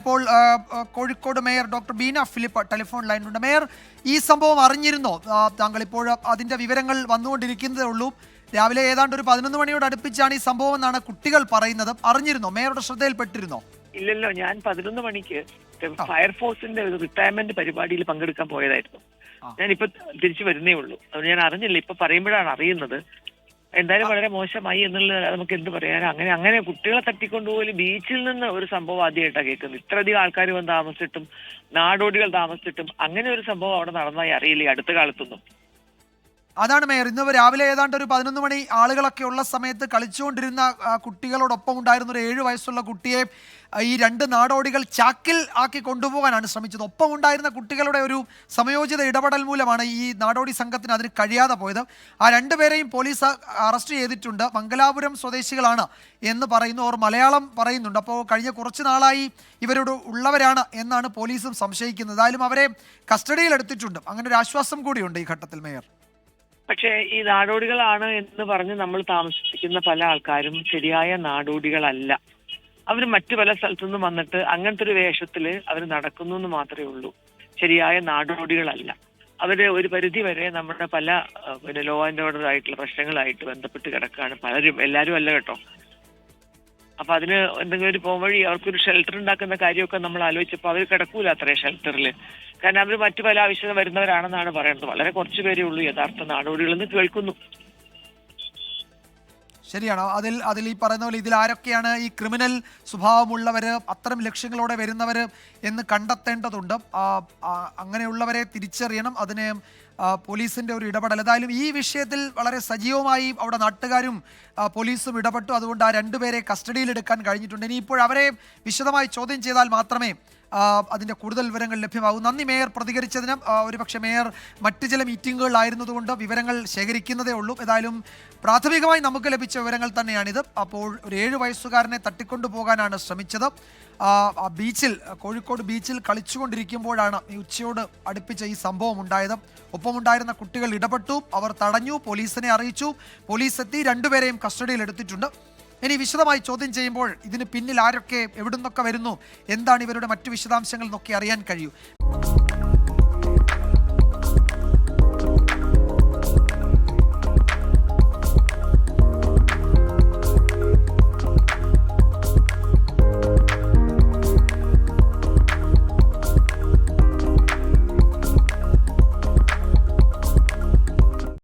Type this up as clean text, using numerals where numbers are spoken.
ഇപ്പോൾ Kozhikode mayor doctor Beena Philip telephone ലൈനിലുണ്ട്. Mayor, ഈ സംഭവം അറിഞ്ഞിരുന്നോ? താങ്കൾ ഇപ്പോൾ അതിന്റെ വിവരങ്ങൾ വന്നുകൊണ്ടിരിക്കുന്നതേ ഉള്ളൂ. രാവിലെ ഏതാണ്ട് ഒരു 11 മണിയോട് അടുപ്പിച്ചാണ് ഈ സംഭവം എന്നാണ് കുട്ടികൾ പറയുന്നത്. അറിഞ്ഞിരുന്നോ? മേയറുടെ ശ്രദ്ധയിൽപ്പെട്ടിരുന്നോ? ഇല്ലല്ലോ, ഞാൻ 11 മണിക്ക് ഫയർഫോഴ്സിന്റെ ഒരു റിട്ടയർമെന്റ് പരിപാടിയിൽ പങ്കെടുക്കാൻ പോയതായിരുന്നു. ഞാനിപ്പോ തിരിച്ചു വരുന്നേ ഉള്ളൂ. അത് ഞാൻ അറിഞ്ഞില്ല, ഇപ്പൊ പറയുമ്പോഴാണ് അറിയുന്നത്. എന്തായാലും വളരെ മോശമായി എന്നുള്ളത് നമുക്ക് എന്ത് പറയാൻ. അങ്ങനെ കുട്ടികളെ തട്ടിക്കൊണ്ടുപോലും ബീച്ചിൽ നിന്ന് ഒരു സംഭവം ആദ്യമായിട്ടാണ് കേൾക്കുന്നത്. ഇത്രയധികം ആൾക്കാർ വന്ന് താമസിച്ചിട്ടും നാടോടികൾ താമസിച്ചിട്ടും അങ്ങനെ ഒരു സംഭവം അവിടെ നടന്നതായി അറിയില്ല ഈ അടുത്ത കാലത്തൊന്നും. അതാണ് മേയർ, ഇന്ന് രാവിലെ ഏതാണ്ട് ഒരു 11 മണി ആളുകളൊക്കെ ഉള്ള സമയത്ത് കളിച്ചുകൊണ്ടിരുന്ന കുട്ടികളോടൊപ്പം ഉണ്ടായിരുന്ന ഒരു 7 വയസ്സുള്ള കുട്ടിയെ ഈ 2 നാടോടികൾ ചാക്കിൽ ആക്കി കൊണ്ടുപോകാനാണ് ശ്രമിച്ചത്. ഒപ്പം ഉണ്ടായിരുന്ന കുട്ടികളുടെ ഒരു സമയോചിത ഇടപെടൽ മൂലമാണ് ഈ നാടോടി സംഘത്തിന് അതിന് കഴിയാതെ പോയത്. ആ 2 പേരെയും പോലീസ് അറസ്റ്റ് ചെയ്തിട്ടുണ്ട്. മംഗലാപുരം സ്വദേശികളാണ് എന്ന് പറയുന്നു. അവർ മലയാളം പറയുന്നുണ്ട്. അപ്പോൾ കഴിഞ്ഞ കുറച്ച് നാളായി ഇവരോട് ഉള്ളവരാണ് എന്നാണ് പോലീസും സംശയിക്കുന്നത്. ഏതായാലും അവരെ കസ്റ്റഡിയിൽ എടുത്തിട്ടുണ്ട്. അങ്ങനെ ഒരു ആശ്വാസം കൂടിയുണ്ട് ഈ ഘട്ടത്തിൽ മേയർ. പക്ഷേ ഈ നാടോടികളാണ് എന്ന് പറഞ്ഞ് നമ്മൾ താമസിപ്പിക്കുന്ന പല ആൾക്കാരും ശരിയായ നാടോടികളല്ല. അവർ മറ്റു പല സ്ഥലത്തു നിന്നും വന്നിട്ട് അങ്ങനത്തെ ഒരു വേഷത്തില് അവർ നടക്കുന്നു എന്ന് മാത്രമേ ഉള്ളൂ. ശരിയായ നാടോടികളല്ല. അവര് ഒരു പരിധി വരെ നമ്മുടെ പല ലോ ആൻഡ് ഓർഡർ ആയിട്ടുള്ള പ്രശ്നങ്ങളായിട്ട് ബന്ധപ്പെട്ട് കിടക്കുകയാണ് പലരും. എല്ലാവരും അല്ല കേട്ടോ. അപ്പൊ അതിന് എന്തെങ്കിലും ഒരു പോംവഴി, അവർക്കൊരു ഷെൽട്ടർ ഉണ്ടാക്കുന്ന കാര്യമൊക്കെ നമ്മൾ ആലോചിച്ചപ്പോൾ അവർ കിടക്കൂല അത്രേ ഷെൽട്ടറിൽ. കാരണം അവർ മറ്റു പല ആവശ്യം വരുന്നവരാണെന്നാണ് പറയുന്നത്. വളരെ കുറച്ചു പേരേ ഉള്ളൂ യഥാർത്ഥ നാടോടികളെന്ന് കേൾക്കുന്നു. ശരിയാണോ? അതിൽ ഈ പറയുന്ന പോലെ ഇതിൽ ആരൊക്കെയാണ് ഈ ക്രിമിനൽ സ്വഭാവമുള്ളവർ, അത്തരം ലക്ഷ്യങ്ങളോടെ വരുന്നവർ എന്ന് കണ്ടെത്തേണ്ടതുണ്ട്. അങ്ങനെയുള്ളവരെ തിരിച്ചറിയണം. അതിന് പോലീസിൻ്റെ ഒരു ഇടപെടൽ. ഏതായാലും ഈ വിഷയത്തിൽ വളരെ സജീവമായി അവിടെ നാട്ടുകാരും പോലീസും ഇടപെട്ടു. അതുകൊണ്ട് ആ 2 പേരെ കസ്റ്റഡിയിലെടുക്കാൻ കഴിഞ്ഞിട്ടുണ്ട്. ഇനിയിപ്പോൾ അവരെ വിശദമായി ചോദ്യം ചെയ്താൽ മാത്രമേ അതിൻ്റെ കൂടുതൽ വിവരങ്ങൾ ലഭ്യമാകും. നന്ദി മേയർ പ്രതികരിച്ചതിന്. ഒരുപക്ഷെ മേയർ മറ്റ് ചില മീറ്റിങ്ങുകളിലായിരുന്നതുകൊണ്ട് വിവരങ്ങൾ ശേഖരിക്കുന്നതേ ഉള്ളൂ. ഏതായാലും പ്രാഥമികമായി നമുക്ക് ലഭിച്ച വിവരങ്ങൾ തന്നെയാണിത്. അപ്പോൾ ഒരു 7 വയസ്സുകാരനെ തട്ടിക്കൊണ്ടുപോകാനാണ് ശ്രമിച്ചത്. ബീച്ചിൽ, കോഴിക്കോട് ബീച്ചിൽ കളിച്ചുകൊണ്ടിരിക്കുമ്പോഴാണ് ഈ ഉച്ചയോട് അടുപ്പിച്ച ഈ സംഭവം ഉണ്ടായത്. ഒപ്പമുണ്ടായിരുന്ന കുട്ടികൾ ഇടപെട്ടു. അവർ തടഞ്ഞു, പോലീസിനെ അറിയിച്ചു. പോലീസ് എത്തി 2 പേരെയും കസ്റ്റഡിയിൽ എടുത്തിട്ടുണ്ട്. ഇനി വിശദമായി ചോദ്യം ചെയ്യുമ്പോൾ ഇതിന് പിന്നിൽ ആരൊക്കെ, എവിടുന്നൊക്കെ വരുന്നു, എന്താണ് ഇവരുടെ മറ്റു വിശദാംശങ്ങൾ എന്നൊക്കെ അറിയാൻ കഴിയൂ.